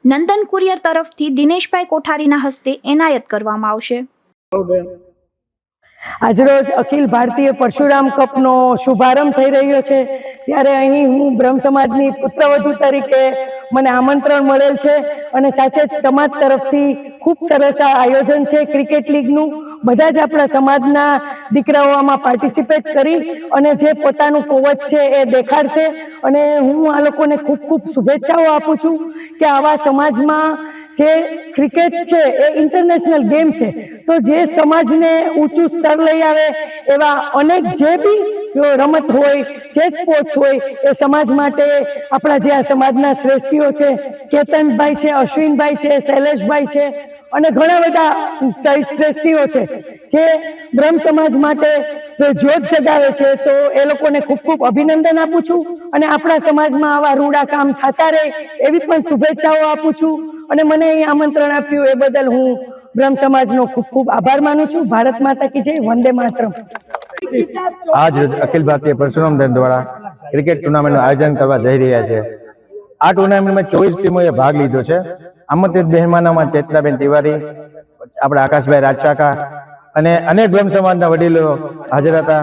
નંદન કુરિયર તરફથી દિનેશભાઈ કોઠારીના હસ્તે એનાયત કરવામાં આવશે. આજરોજ અખિલ ભારતીય પરશુરામ કપનો શુભારંભ થઈ રહ્યો છે, ત્યારે અહીં હું બ્રહ્મ સમાજની પુત્રવધુ તરીકે મને આમંત્રણ મળેલ છે અને સાથે જ સમાજ તરફથી ખૂબ સરસ આ આયોજન છે ક્રિકેટ લીગનું. બધા જ આપણા સમાજના દીકરાઓ આમાં પાર્ટિસિપેટ કરી અને જે પોતાનું કવચ છે એ દેખાડશે અને હું આ લોકોને ખૂબ ખૂબ શુભેચ્છાઓ આપું છું કે આવા સમાજમાં જે ક્રિકેટ છે એ ઇન્ટરનેશનલ ગેમ છે, તો જે સમાજને ઊંચું સ્તર લઈ આવે એવા અનેક જે બી રમત હોય, જે સ્પોર્ટ્સ હોય એ સમાજ માટે આપણા જે આ સમાજના શ્રેષ્ઠીઓ છે, કેતનભાઈ છે, અશ્વિનભાઈ છે, શૈલેષભાઈ છે અને ઘણા બધા શ્રેષ્ઠીઓ છે જે બ્રહ્મ સમાજ માટે જ્યોત જગાવે છે, તો એ લોકોને ખૂબ ખૂબ અભિનંદન આપું છું અને આપણા સમાજમાં આવા રૂડા કામ થતા રહે એવી પણ શુભેચ્છાઓ આપું છું અને મને અહીં આમંત્રણ આપ્યું એ બદલ હું બ્રહ્મ સમાજનો ખૂબ ખૂબ આભાર માનું છું. ભારત માતા કી જય, વંદે માતરમ. આજ અખિલ ભારતીય પરશુરામ દળ દ્વારા ક્રિકેટ ટુર્નામેન્ટનું આયોજન કરવા જઈ રહ્યા છે. આ ટુર્નામેન્ટમાં 24 ટીમોએ ભાગ લીધો છે. આમંત્રિત મહેમાનોમાં ચેતનાબેન તિવારી, આપણા આકાશભાઈ રાજશાખા અને અનેક બ્રહ્મ સમાજના વડીલો હાજર હતા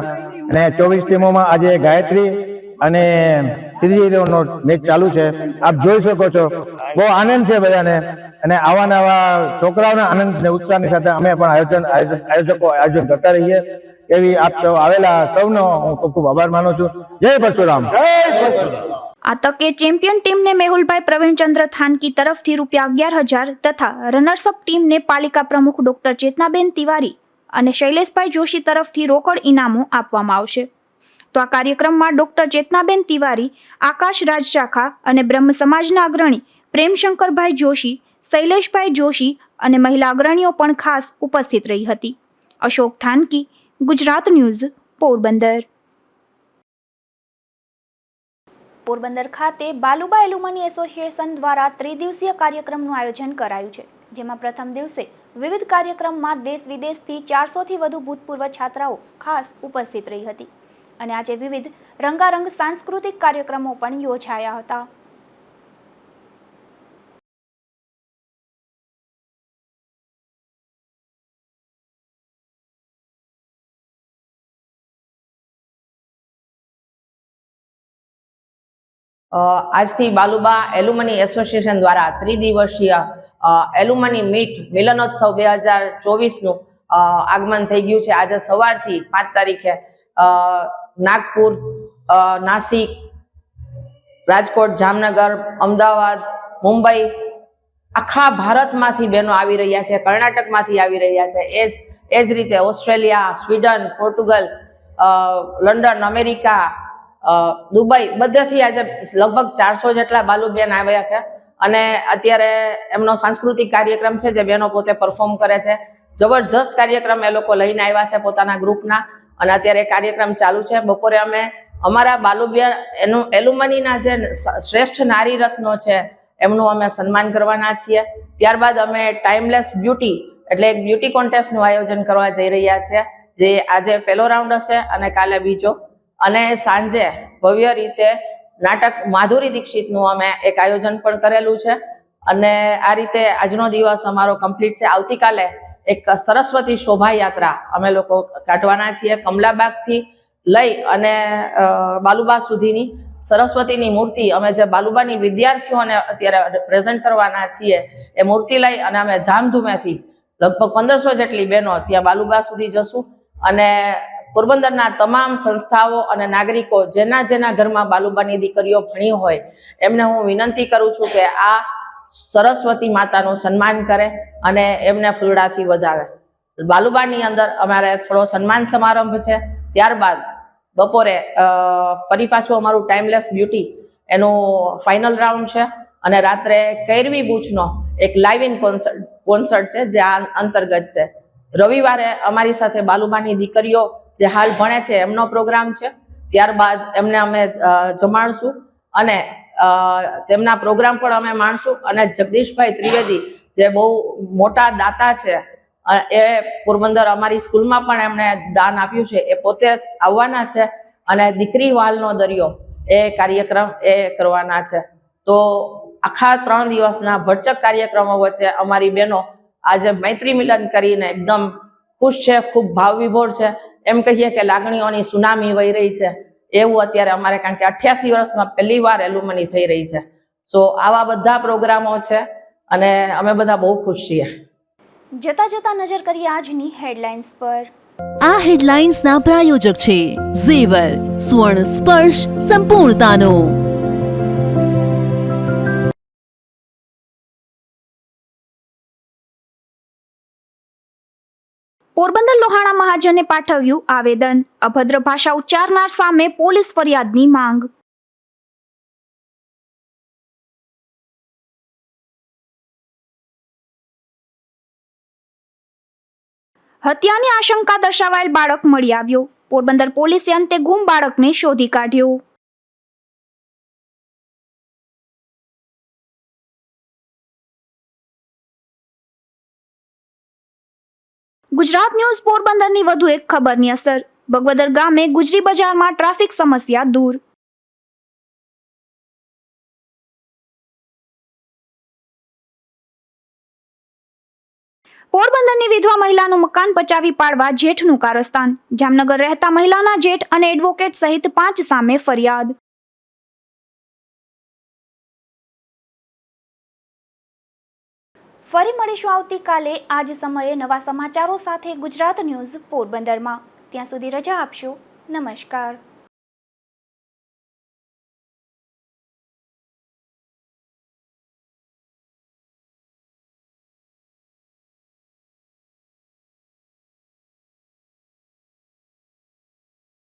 અને 24 ટીમોમાં આજે ગાયત્રી અને શ્રીજીનો મેચ ચાલુ છે. આપ જોઈ શકો છો, બહુ આનંદ છે બધાને અને આવા નવા છોકરાઓના આનંદ અને ઉત્સાહની સાથે અમે પણ આયોજન કરતા રહીએ એવી આપ સૌ આવેલા સૌનો હું ખૂબ ખૂબ આભાર માનું છું. જય પરશુરામ. આ તકે ચેમ્પિયન ટીમને મેહુલભાઈ પ્રવીણચંદ્ર થાનકી તરફથી ₹11,000 તથા રનર્સઅપ ટીમને પાલિકા પ્રમુખ ડોક્ટર ચેતનાબેન તિવારી અને શૈલેષભાઈ જોશી તરફથી રોકડ ઇનામો આપવામાં આવશે. તો આ કાર્યક્રમમાં ડોક્ટર ચેતનાબેન તિવારી, આકાશ રાજશાખા અને બ્રહ્મ સમાજના અગ્રણી પ્રેમશંકરભાઈ જોશી, શૈલેષભાઈ જોશી અને મહિલા અગ્રણીઓ પણ ખાસ ઉપસ્થિત રહી હતી. અશોક થાનકી, ગુજરાત ન્યૂઝ, પોરબંદર. પોરબંદર ખાતે બાલુબા એલ્યુમની એસોસિએશન દ્વારા ત્રિદિવસીય કાર્યક્રમનું આયોજન કરાયું છે, જેમાં પ્રથમ દિવસે વિવિધ કાર્યક્રમમાં દેશ વિદેશથી 400થી વધુ ભૂતપૂર્વ છાત્રાઓ ખાસ ઉપસ્થિત રહી હતી અને આજે વિવિધ રંગારંગ સાંસ્કૃતિક કાર્યક્રમો પણ યોજાયા હતા. આજથી બાલુબા એલ્યુમની એસોસિએશન દ્વારા ત્રિદિવસીય એલ્યુમની મીટ મિલનોત્સવ 2024નું આગમન થઈ ગયું છે. આજે સવારથી 5 તારીખે નાગપુર, નાસિક, રાજકોટ, જામનગર, અમદાવાદ, મુંબઈ, આખા ભારતમાંથી બહેનો આવી રહ્યા છે, કર્ણાટકમાંથી આવી રહ્યા છે. એ જ રીતે Australia, Sweden, Portugal, London, America, Dubai બધેથી આજે લગભગ 400 જેટલા બાલુબેન આવ્યા છે અને અત્યારે એમનો સાંસ્કૃતિક કાર્યક્રમ છે જે બહેનો પોતે પરફોર્મ કરે છે. જબરજસ્ત કાર્યક્રમ એ લોકો લઈને આવ્યા છે પોતાના ગ્રુપના અને અત્યારે કાર્યક્રમ ચાલુ છે. બપોરે અમે અમારા બાલુબેન એલ્યુમનીના જે શ્રેષ્ઠ નારી રત્નો છે એમનું અમે સન્માન કરવાના છીએ. ત્યારબાદ અમે ટાઈમલેસ બ્યુટી એટલે એક બ્યુટી કોન્ટેસ્ટનું આયોજન કરવા જઈ રહ્યા છીએ, જે આજે પહેલો રાઉન્ડ હશે અને કાલે બીજો. અને સાંજે ભવ્ય રીતે નાટક માધુરી દીક્ષિતનું અમે એક આયોજન પણ કરેલું છે અને આ રીતે આજનો દિવસ અમારો કમ્પ્લીટ છે. આવતીકાલે એક સરસ્વતી શોભાયાત્રા અમે લોકો કાઢવાના છીએ. કમલાબાગથી લઈ અને બાલુબા સુધીની સરસ્વતીની મૂર્તિ અમે જે બાલુબાની વિદ્યાર્થીઓને અત્યારે પ્રેઝન્ટ કરવાના છીએ એ મૂર્તિ લઈ અને અમે ધામધૂમેથી લગભગ 1500 જેટલી બહેનો ત્યાં બાલુબા સુધી જશું અને પોરબંદરના તમામ સંસ્થાઓ અને નાગરિકો જેના ઘરમાં બાલુબાની દીકરીઓ ભણી હોય એમને હું વિનંતી કરું છું કે આ સરસ્વતી માતાનું સન્માન કરે અને એમને ફૂલડાથી વધાવે. બાલુબાની અંદર અમારે થોડો સન્માન સમારંભ છે. ત્યારબાદ બપોરે ફરી પાછું અમારું ટાઈમલેસ બ્યુટી એનું ફાઇનલ રાઉન્ડ છે અને રાત્રે કૈરવી બુચનો એક લાઇવ ઇન કોન્સર્ટ છે જે આ અંતર્ગત છે. રવિવારે અમારી સાથે બાલુબાની દીકરીઓ જે હાલ ભણે છે એમનો પ્રોગ્રામ છે. ત્યારબાદ એમને અમે જમાડશું અને તેમના પ્રોગ્રામ પણ અમે માણશું અને જગદીશભાઈ ત્રિવેદી જે બહુ મોટા દાતા છે એ પોરબંદર અમારી સ્કૂલમાં પણ એમણે દાન આપ્યું છે, એ પોતે આવવાના છે અને દીકરી વાલનો દરિયો એ કાર્યક્રમ એ કરવાના છે. તો આખા 3 દિવસના ભરચક કાર્યક્રમો વચ્ચે અમારી બહેનો આજે મૈત્રી મિલન કરીને એકદમ ખુશ છે, ખૂબ ભાવ વિભોર છે. એમ કહીએ કે લાગણીઓની સુનામી વહી રહી છે એવું અત્યારે અમારે, કારણ કે 88 વર્ષમાં પહેલી વાર એલ્યુમની થઈ રહી છે. સો આવા બધા પ્રોગ્રામો છે અને અમે બધા બહુ ખુશ છીએ. જતા નજર કરીએ આજની હેડલાઇન્સ પર. આ હેડલાઇન્સના પ્રાયોજક છે ઝેવર, સુવર્ણ સ્પર્શ સંપૂર્ણતાનો. પોરબંદર લોહાણા મહાજને પાઠવ્યું આવેદન. અભદ્ર ભાષા ઉચ્ચારનાર સામે પોલીસ ફરિયાદની માંગ. હત્યાની આશંકા દર્શાવાયેલ બાળક મળી આવ્યો. પોરબંદર પોલીસે અંતે ગુમ બાળકને શોધી કાઢ્યો. ગુજરાત ન્યૂઝ પોરબંદરની વધુ એક ખબરની અસર. બગવદર ગામે ગુજરી બજારમાં ટ્રાફિક સમસ્યા દૂર. પોરબંદરની વિધવા મહિલાનું મકાન પચાવી પાડવા જેઠનું કારસ્તાન. જામનગર રહેતા મહિલાના જેઠ અને એડવોકેટ સહિત 5 સામે ફરિયાદ. ફરી મળીશું આવતીકાલે આ જ સમયે નવા સમાચારો સાથે ગુજરાત ન્યૂઝ પોરબંદરમાં. ત્યાં સુધી રજા આપશો. નમસ્કાર.